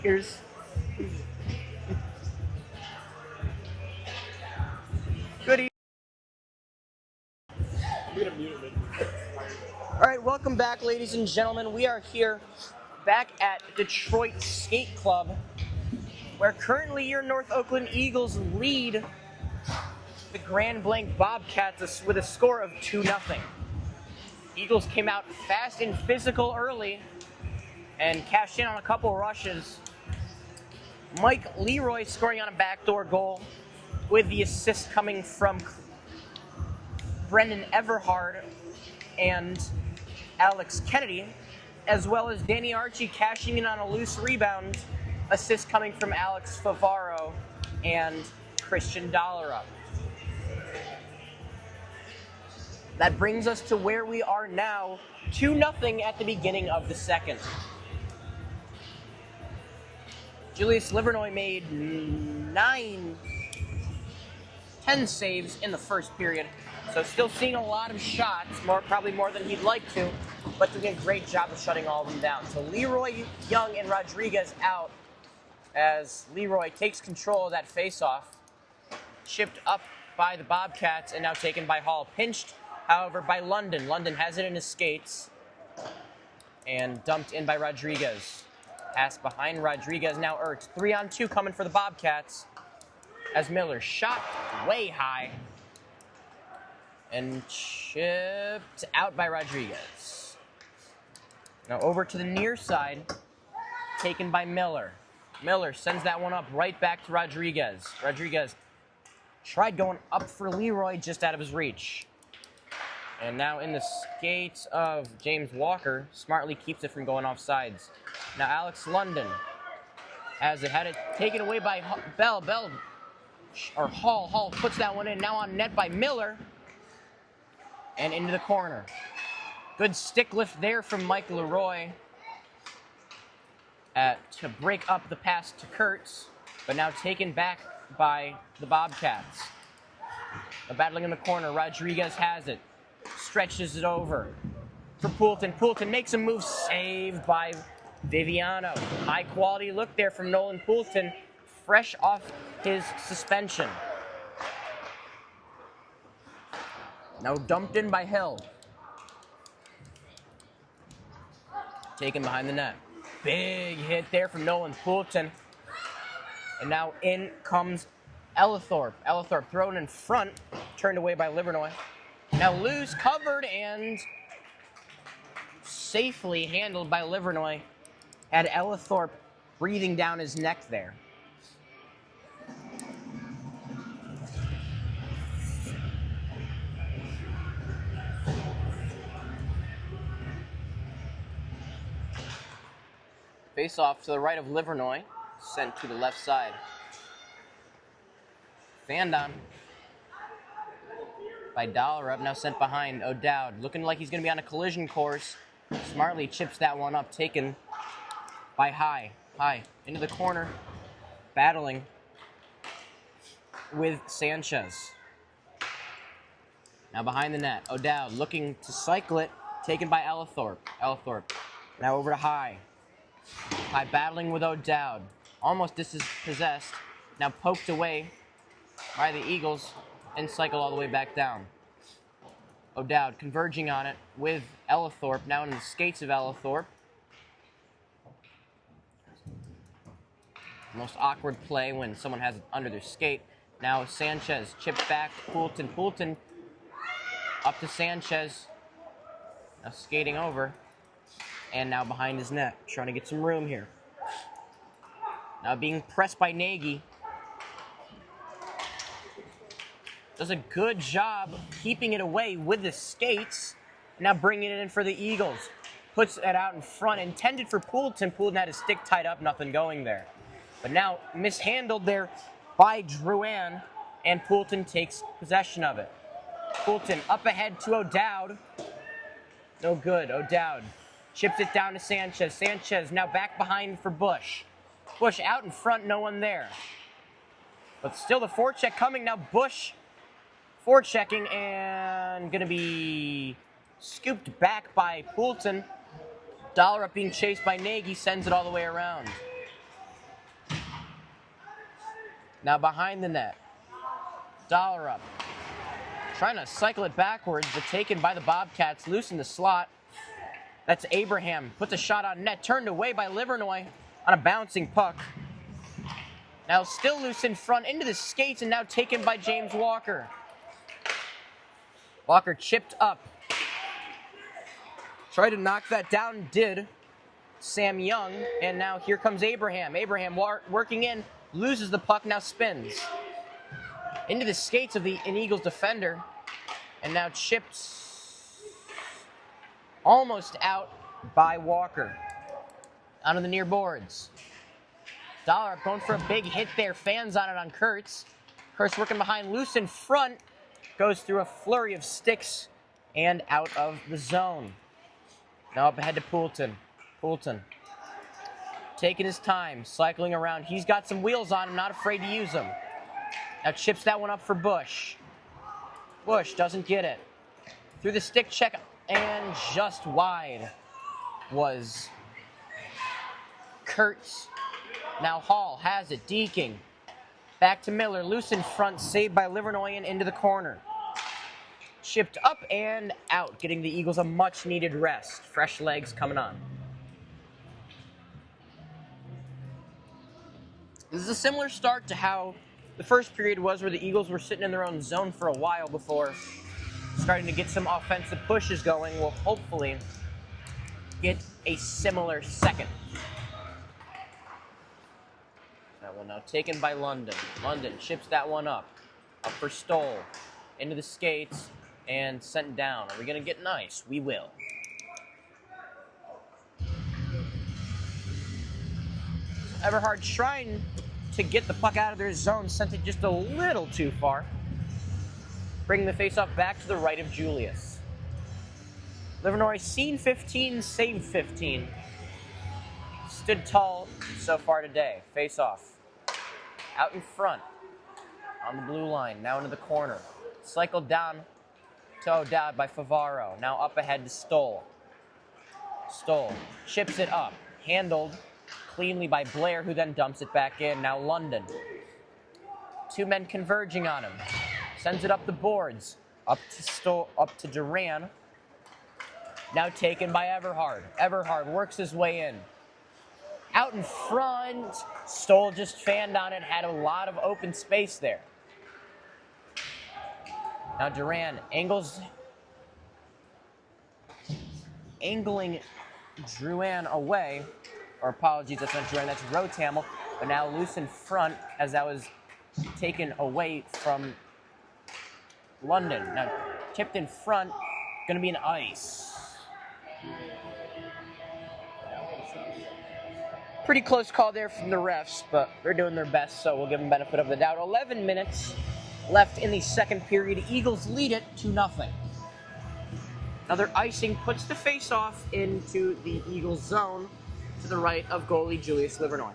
Cheers. Good evening. All right, welcome back, ladies and gentlemen. We are here back at Detroit Skate Club, where currently your North Oakland Eagles lead the Grand Blanc Bobcats with a score of 2-0. Eagles came out fast and physical early and cashed in on a couple rushes. Mike Leroy scoring on a backdoor goal with the assist coming from Brendan Everhard and Alex Kennedy, as well as Danny Archie cashing in on a loose rebound, assist coming from Alex Favaro and Christian Dollerup. That brings us to where we are now, 2-0 at the beginning of the second. Julius Livernoy made 10 saves in the first period, so still seeing a lot of shots, probably more than he'd like to, but doing a great job of shutting all of them down. So Leroy, Young, and Rodriguez out as Leroy takes control of that faceoff, chipped up by the Bobcats and now taken by Hall. Pinched, however, by London. London has it in his skates and dumped in by Rodriguez. Pass behind Rodriguez, now Ertz. 3-on-2 coming for the Bobcats as Miller shot way high and chipped out by Rodriguez. Now over to the near side, taken by Miller. Miller sends that one up right back to Rodriguez. Rodriguez tried going up for Leroy, just out of his reach. And now in the skates of James Walker, smartly keeps it from going off sides. Now Alex London has it, had it taken away by Hall. Hall puts that one in, now on net by Miller. And into the corner. Good stick lift there from Mike Leroy to break up the pass to Kurtz, but now taken back by the Bobcats. Battling in the corner, Rodriguez has it. Stretches it over for Poulton. Poulton makes a move, saved by Viviano. High quality look there from Nolan Poulton, fresh off his suspension. Now dumped in by Hill. Taken behind the net. Big hit there from Nolan Poulton. And now in comes Ellithorpe. Ellithorpe thrown in front, turned away by Livernoy. Now loose, covered, and safely handled by Livernoy. Had Ellithorpe breathing down his neck there. Face off to the right of Livernoy, sent to the left side. Fandon by Dollerup, now sent behind O'Dowd. Looking like he's going to be on a collision course. Smartly chips that one up, taken by High. High into the corner, battling with Sanchez. Now behind the net, O'Dowd looking to cycle it, taken by Ellithorpe. Ellithorpe now over to High. High battling with O'Dowd. Almost dispossessed. Now poked away by the Eagles and cycled all the way back down. O'Dowd converging on it with Ellithorpe. Now in the skates of Ellithorpe. Most awkward play when someone has it under their skate. Now Sanchez chipped back to Poulton. Poulton up to Sanchez. Now skating over. And now behind his net, trying to get some room here. Now being pressed by Nagy. Does a good job keeping it away with the skates. Now bringing it in for the Eagles. Puts it out in front, intended for Poulton. Poulton had his stick tied up, nothing going there. But now mishandled there by Drouin, and Poulton takes possession of it. Poulton up ahead to O'Dowd. No good, O'Dowd. Chips it down to Sanchez. Sanchez now back behind for Bush. Bush out in front, no one there. But still the forecheck coming. Now Bush forechecking and going to be scooped back by Poulton. Dollerup being chased by Nagy, sends it all the way around. Now behind the net. Dollar up. Trying to cycle it backwards, but taken by the Bobcats. Loose in the slot. That's Abraham. Puts a shot on net. Turned away by Livernois on a bouncing puck. Now still loose in front into the skates and now taken by James Walker. Walker chipped up. Tried to knock that down, did Sam Young, and now here comes Abraham. Abraham working in, loses the puck, now spins. Into the skates of an Eagles defender, and now chips almost out by Walker. Onto the near boards. Dollar going for a big hit there, fans on it on Kurtz. Kurtz working behind, loose in front, goes through a flurry of sticks and out of the zone. Now up ahead to Poulton. Poulton taking his time, cycling around. He's got some wheels on him, not afraid to use them. Now chips that one up for Bush. Bush doesn't get it. Through the stick check and just wide was Kurtz. Now Hall has it, deking. Back to Miller, loose in front, saved by Livernois and into the corner. Chipped up and out, getting the Eagles a much-needed rest. Fresh legs coming on. This is a similar start to how the first period was, where the Eagles were sitting in their own zone for a while before starting to get some offensive pushes going. We'll hopefully get a similar second. That one now taken by London. London chips that one up. Up for Stoll. Into the skates and sent down. Are we going to get nice? We will. Everhard trying to get the puck out of their zone, sent it just a little too far. Bringing the faceoff back to the right of Julius. Livernois seen 15, saved 15. Stood tall so far today. Faceoff. Out in front. On the blue line. Now into the corner. Cycled down to O'Dowd by Favaro. Now up ahead to Stoll. Stoll chips it up. Handled cleanly by Blair, who then dumps it back in. Now London. Two men converging on him. Sends it up the boards. Up to Stoll, up to Duran. Now taken by Everhard. Everhard works his way in. Out in front. Stoll just fanned on it. Had a lot of open space there. Now Duran angling Drouin away. Or apologies, that's not Drouin, that's Rotamel. But now loose in front as that was taken away from London. Now tipped in front, gonna be an ice. Pretty close call there from the refs, but they're doing their best, so we'll give them benefit of the doubt. 11 minutes left in the second period. Eagles lead it 2-0. Another icing puts the face-off into the Eagles zone to the right of goalie Julius Livernois.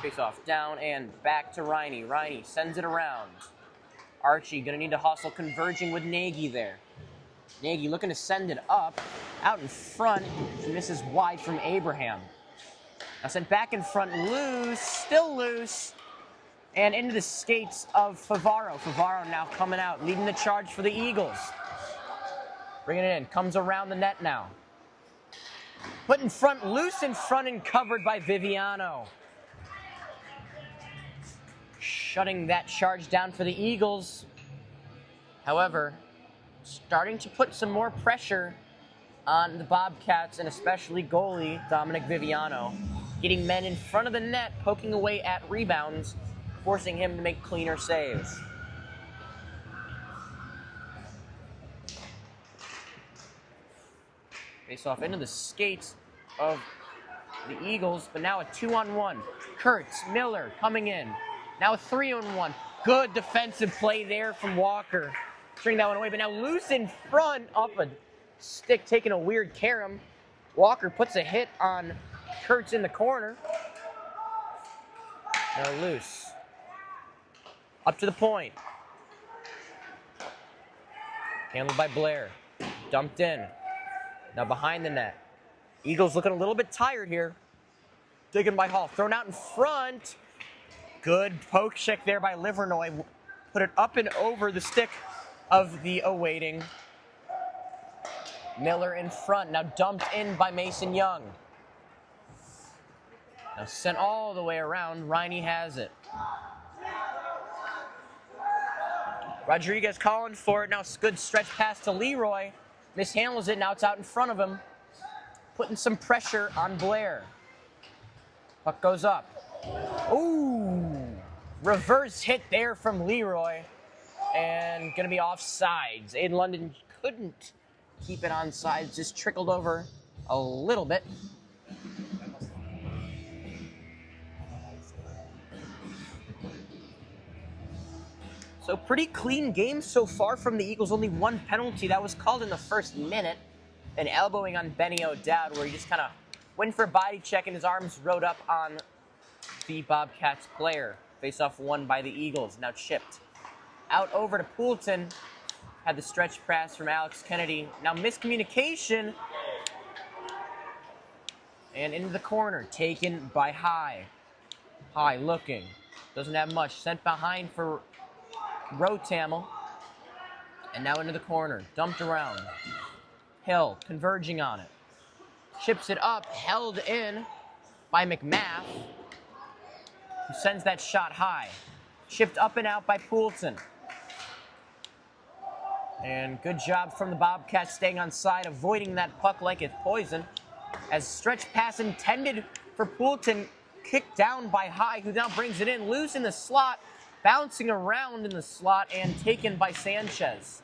Face-off down and back to Riney. Riney sends it around. Archie gonna need to hustle, converging with Nagy there. Nagy looking to send it up. Out in front, misses wide from Abraham. Now sent back in front, loose, still loose, and into the skates of Favaro. Favaro now coming out, leading the charge for the Eagles. Bringing it in, comes around the net now. Put in front, loose in front and covered by Viviano. Shutting that charge down for the Eagles. However, starting to put some more pressure on the Bobcats and especially goalie Dominic Viviano. Getting men in front of the net, poking away at rebounds, forcing him to make cleaner saves. Face off into the skates of the Eagles, but now a 2-on-1. Kurtz, Miller coming in. Now a 3-on-1. Good defensive play there from Walker. String that one away, but now loose in front off a stick, taking a weird carom. Walker puts a hit on Kurtz in the corner. Now loose. Up to the point. Handled by Blair. Dumped in. Now behind the net. Eagles looking a little bit tired here. Taken by Hall. Thrown out in front. Good poke check there by Livernoy. Put it up and over the stick of the awaiting Miller in front. Now dumped in by Mason Young. Now sent all the way around. Riney has it. Rodriguez calling for it. Now good stretch pass to Leroy. Mishandles it. Now it's out in front of him. Putting some pressure on Blair. Puck goes up. Ooh. Reverse hit there from Leroy. And going to be offsides. Aiden London couldn't keep it on sides. Just trickled over a little bit. So pretty clean game so far from the Eagles. Only one penalty. That was called in the first minute. An elbowing on Benny O'Dowd where he just kind of went for a body check and his arms rode up on the Bobcats player. Face-off won by the Eagles. Now chipped. Out over to Poulton. Had the stretch pass from Alex Kennedy. Now miscommunication. And into the corner. Taken by High. High looking. Doesn't have much. Sent behind for Rotamel. And now into the corner. Dumped around. Hill converging on it. Chips it up. Held in by McMath. Who sends that shot high. Chipped up and out by Poulton. And good job from the Bobcats staying on side, avoiding that puck like it's poison. As stretch pass intended for Poulton, kicked down by High, who now brings it in, loose in the slot, bouncing around in the slot, and taken by Sanchez.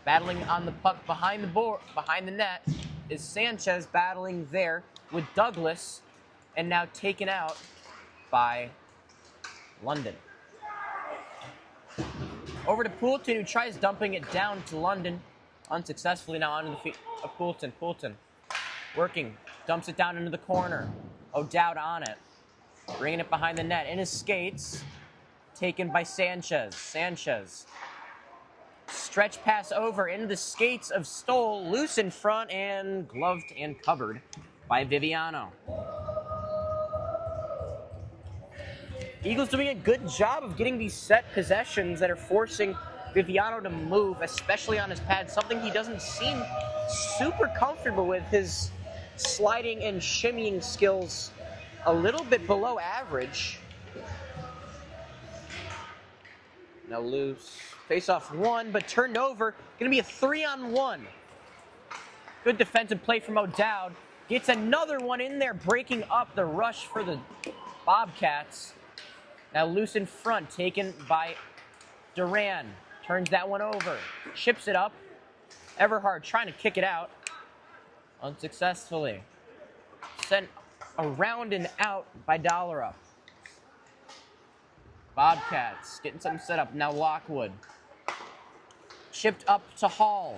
Battling on the puck behind the net is Sanchez battling there with Douglas, and now taken out by London. Over to Poulton, who tries dumping it down to London. Unsuccessfully now onto the feet of Poulton. Poulton working, dumps it down into the corner. O'Dowd on it. Bringing it behind the net. In his skates. Taken by Sanchez. Sanchez. Stretch pass over into the skates of Stoll. Loose in front and gloved and covered by Viviano. Eagles doing a good job of getting these set possessions that are forcing Viviano to move, especially on his pad, something he doesn't seem super comfortable with. His sliding and shimmying skills a little bit below average. Now loose. Face-off one, but turned over. Going to be a 3-on-1. Good defensive play from O'Dowd. Gets another one in there, breaking up the rush for the Bobcats. Now loose in front, taken by Duran. Turns that one over. Chips it up. Everhard trying to kick it out. Unsuccessfully. Sent around and out by Dollerup. Bobcats getting something set up. Now Lockwood. Chipped up to Hall.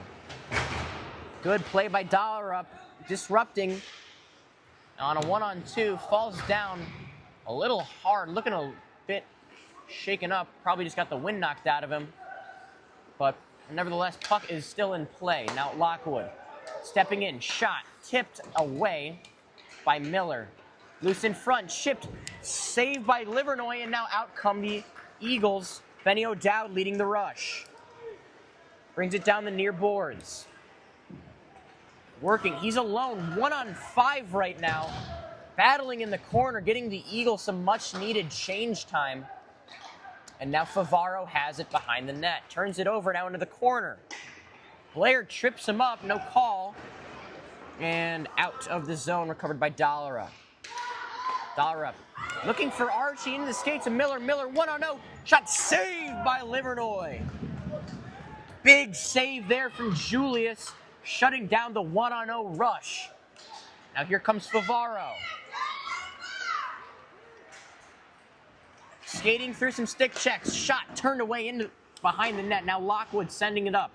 Good play by Dollerup. Disrupting. On a 1-on-2. Falls down a little hard. Looking a bit shaken up. Probably just got the wind knocked out of him. But nevertheless, puck is still in play. Now Lockwood. Stepping in. Shot. Tipped away by Miller. Loose in front. Chipped. Saved by Livernoy. And now out come the Eagles. Benny O'Dowd leading the rush. Brings it down the near boards. Working. He's alone. 1-on-5 right now. Battling in the corner. Getting the Eagles some much-needed change time. And now Favaro has it behind the net. Turns it over now into the corner. Blair trips him up. No call. And out of the zone. Recovered by Dollerup. Dollerup looking for Archie into the skates of Miller. Miller 1-on-0. Shot saved by Livernoy. Big save there from Julius. Shutting down the 1-on-0 rush. Now here comes Favaro. Skating through some stick checks. Shot turned away into behind the net. Now Lockwood sending it up.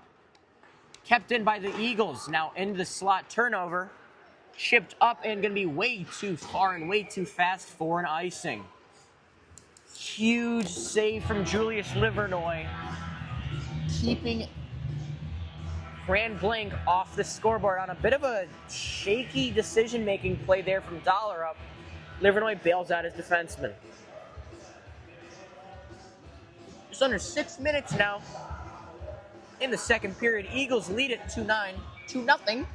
Kept in by the Eagles. Now into the slot. Turnover. Chipped up and going to be way too far and way too fast for an icing. Huge save from Julius Livernoy. Keeping Grand Blanc off the scoreboard on a bit of a shaky decision-making play there from Dollar up. Livernois bails out his defenseman. Just under 6 minutes now in the second period. Eagles lead it 2-0.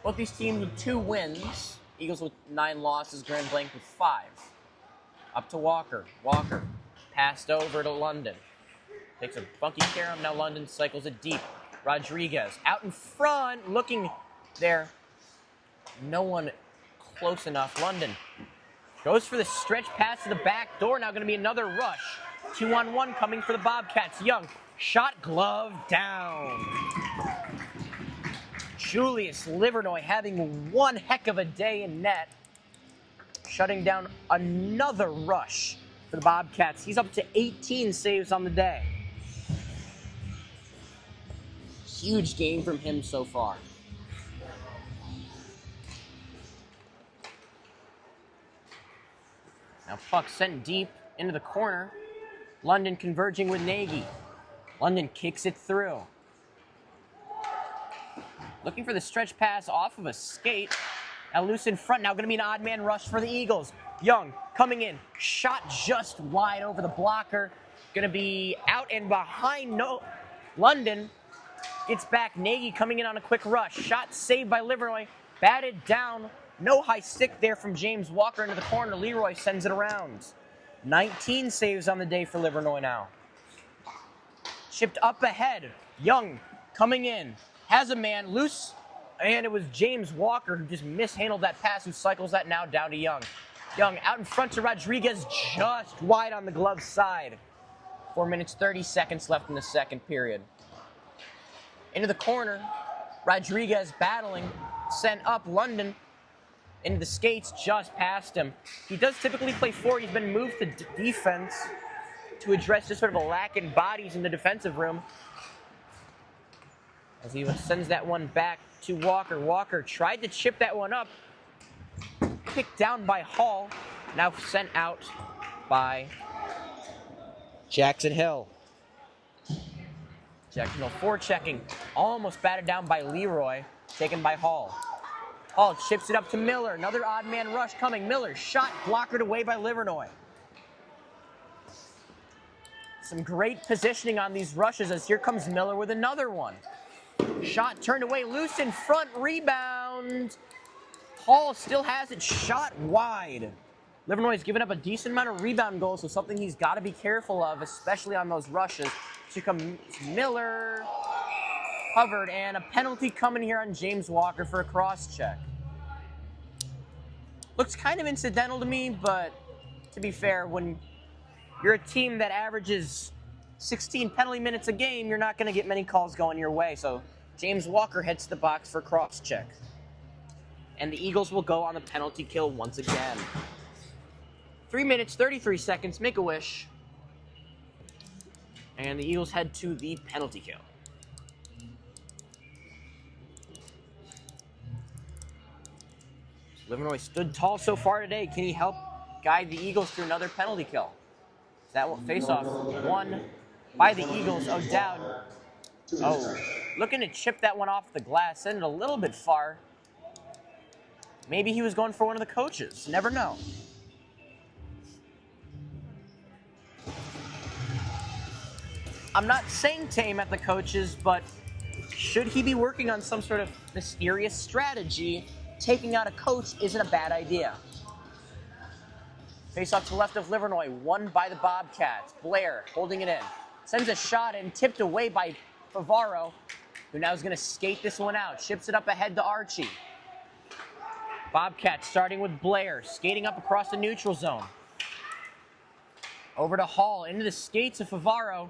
Both these teams with 2 wins. Eagles with 9 losses, Grand Blanc with 5. Up to Walker. Walker passed over to London. Takes a funky carom. Now London cycles it deep. Rodriguez out in front, looking there. No one close enough. London goes for the stretch pass to the back door. Now going to be another rush. 2-on-1 coming for the Bobcats. Young, shot, glove, down. Julius Livernois having one heck of a day in net. Shutting down another rush for the Bobcats. He's up to 18 saves on the day. Huge game from him so far. Now puck sent deep into the corner. London converging with Nagy. London kicks it through. Looking for the stretch pass off of a skate. Now loose in front. Now going to be an odd man rush for the Eagles. Young coming in. Shot just wide over the blocker. Going to be out and behind. London gets back. Nagy coming in on a quick rush. Shot saved by Livernois. Batted down. No high stick there from James Walker into the corner. Leroy sends it around. 19 saves on the day for Livernois now. Chipped up ahead. Young coming in. Has a man loose. And it was James Walker who just mishandled that pass, who cycles that now down to Young. Young out in front to Rodriguez, just wide on the glove side. 4 minutes, 30 seconds left in the second period. Into the corner, Rodriguez battling, sent up. London into the skates, just past him. He does typically play forward. He's been moved to defense to address just sort of a lack in bodies in the defensive room. As he sends that one back to Walker. Walker tried to chip that one up. Kicked down by Hall. Now sent out by Jackson Hill. Jackson Hill forechecking. Almost batted down by Leroy. Taken by Hall. Hall chips it up to Miller. Another odd man rush coming. Miller shot blockered away by Livernois. Some great positioning on these rushes as here comes Miller with another one. Shot turned away, loose in front, rebound. Hall still has it, shot wide. Livernois has given up a decent amount of rebound goals, so something he's got to be careful of, especially on those rushes. Here comes Miller, covered, and a penalty coming here on James Walker for a cross-check. Looks kind of incidental to me, but to be fair, when you're a team that averages 16 penalty minutes a game, you're not going to get many calls going your way. So James Walker heads to the box for cross-check. And the Eagles will go on the penalty kill once again. 3 minutes, 33 seconds, make a wish. And the Eagles head to the penalty kill. Livernois stood tall so far today. Can he help guide the Eagles through another penalty kill? That face-off won by the Eagles. O'Dowd. Oh, looking to chip that one off the glass. Send it a little bit far. Maybe he was going for one of the coaches. Never know. I'm not saying to aim at the coaches, but should he be working on some sort of mysterious strategy, taking out a coach isn't a bad idea. Face off to the left of Livernois, won by the Bobcats. Blair holding it in. Sends a shot in, tipped away by Favaro, who now is going to skate this one out. Chips it up ahead to Archie. Bobcats starting with Blair, skating up across the neutral zone. Over to Hall, into the skates of Favaro.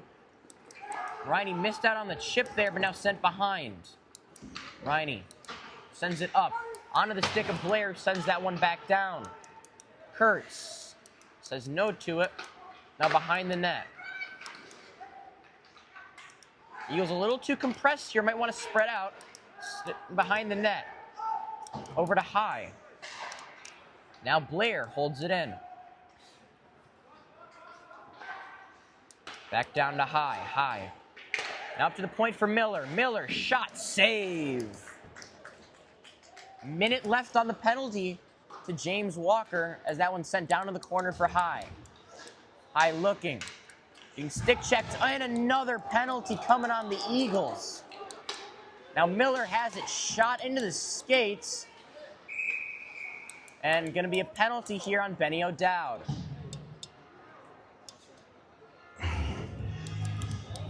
Riney missed out on the chip there, but now sent behind. Riney sends it up. Onto the stick of Blair, sends that one back down. Kurtz says no to it. Now behind the net. Eagles a little too compressed here. Might want to spread out. Behind the net. Over to High. Now Blair holds it in. Back down to High. High Now up to the point for Miller. Miller, shot, save. Minute left on the penalty to James Walker as that one's sent down to the corner for High. High looking. Being stick checked, and another penalty coming on the Eagles. Now Miller has it shot into the skates. And gonna be a penalty here on Benny O'Dowd.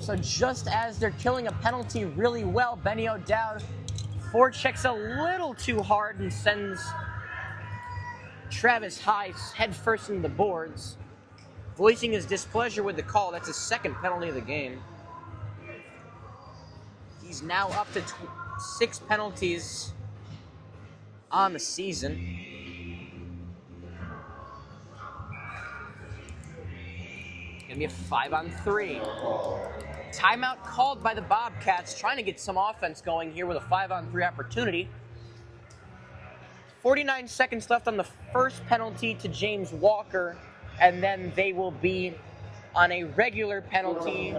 So just as they're killing a penalty really well, Benny O'Dowd forechecks a little too hard and sends Travis High head first into the boards, voicing his displeasure with the call. That's his second penalty of the game. He's now up to 6 penalties on the season. Gonna be a 5-on-3. Timeout called by the Bobcats, trying to get some offense going here with a 5-on-3 opportunity. 49 seconds left on the first penalty to James Walker, and then they will be on a regular penalty.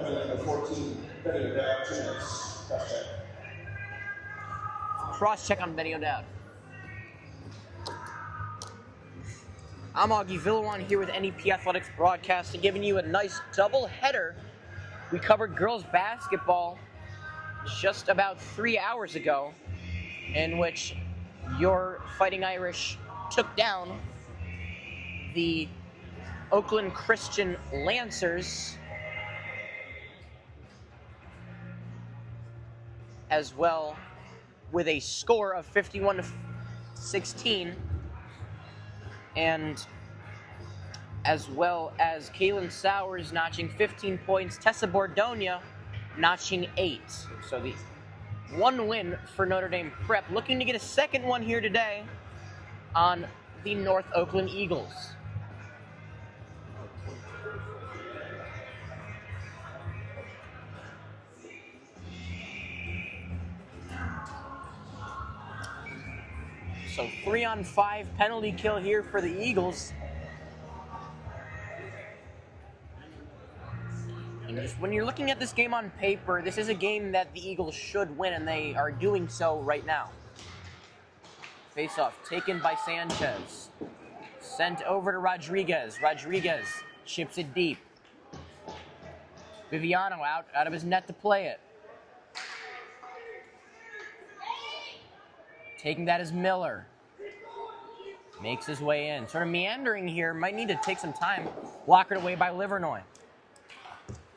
Cross check on Benny O'Dowd. I'm Augie Villawan here with NEP Athletics Broadcasting, giving you a nice double header. We covered girls basketball just about 3 hours ago, in which your Fighting Irish took down the Oakland Christian Lancers, as well with a score of 51-16. And as well as Kaylin Sowers notching 15 points, Tessa Bordonia notching 8. So the one win for Notre Dame Prep, looking to get a second one here today on the North Oakland Eagles. So 3-on-5 penalty kill here for the Eagles. And just when you're looking at this game on paper, this is a game that the Eagles should win, and they are doing so right now. Face-off taken by Sanchez. Sent over to Rodriguez. Rodriguez chips it deep. Viviano out of his net to play it. Taking that is Miller. Makes his way in. Sort of meandering here. Might need to take some time. Blockered away by Livernois.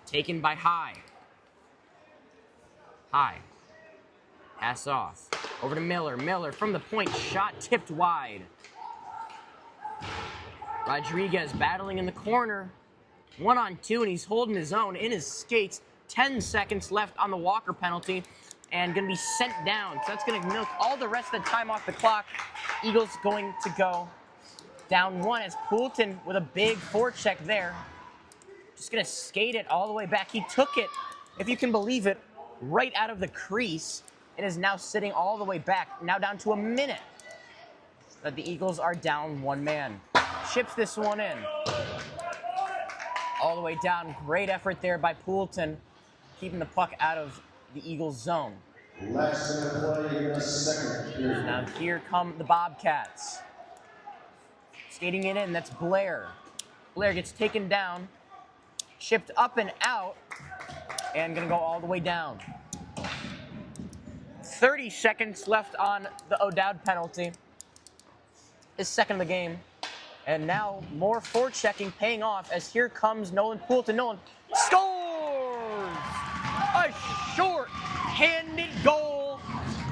Taken by High. High. Pass off. Over to Miller. Miller from the point. Shot tipped wide. Rodriguez battling in the corner. 1-on-2, and he's holding his own in his skates. 10 seconds left on the Walker penalty. And going to be sent down. So that's going to milk all the rest of the time off the clock. Eagles going to go down 1 as Poulton with a big forecheck there. Just going to skate it all the way back. He took it, if you can believe it, right out of the crease. It is now sitting all the way back, now down to a minute. That the Eagles are down 1 man. Chips this one in. All the way down. Great effort there by Poulton, keeping the puck out of the Eagles zone. Last play in the second period. Now here come the Bobcats. Skating it in, that's Blair. Blair gets taken down, chipped up and out, and gonna go all the way down. 30 seconds left on the O'Dowd penalty. His second of the game. And now more forechecking paying off as here comes Nolan Poulton. Nolan scores! A short-handed goal.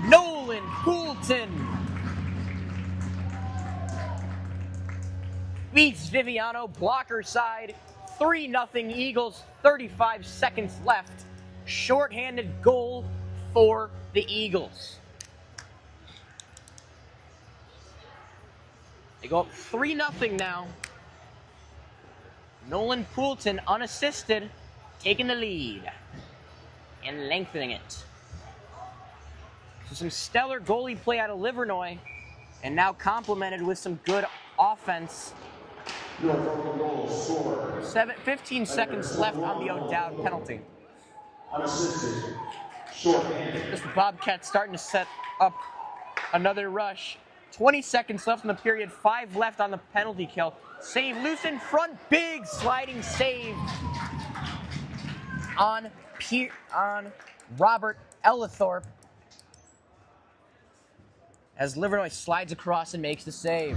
Nolan Poulton beats Viviano, blocker side. 3-0 Eagles, 35 seconds left. Short-handed goal for the Eagles. They go up 3-0 now. Nolan Poulton, unassisted, taking the lead and lengthening it. So some stellar goalie play out of Livernois, and now complemented with some good offense. 15 seconds left on the O'Dowd penalty. Unassisted. Shorthanded. Just the Bobcats starting to set up another rush. 20 seconds left in the period, 5 left on the penalty kill. Save loose in front, big sliding save on Robert Ellithorpe as Livernois slides across and makes the save.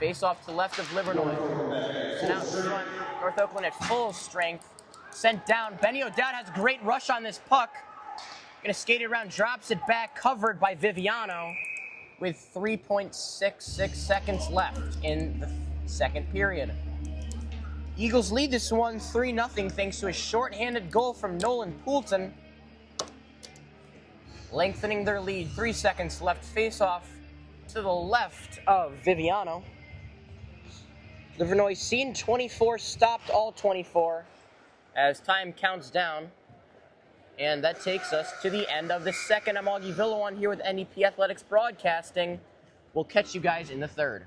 Face off to left of Livernois. So now North Oakland at full strength. Sent down. Benny O'Dowd has a great rush on this puck. Gonna skate it around, drops it back, covered by Viviano with 3.66 seconds left in the second period. Eagles lead this one 3-0 thanks to a shorthanded goal from Nolan Poulton. Lengthening their lead, 3 seconds left. Face off to the left of Viviano. Livernois seen 24, stopped all 24 as time counts down. And that takes us to the end of the second. I'm Augie Villo on here with NEP Athletics Broadcasting. We'll catch you guys in the third.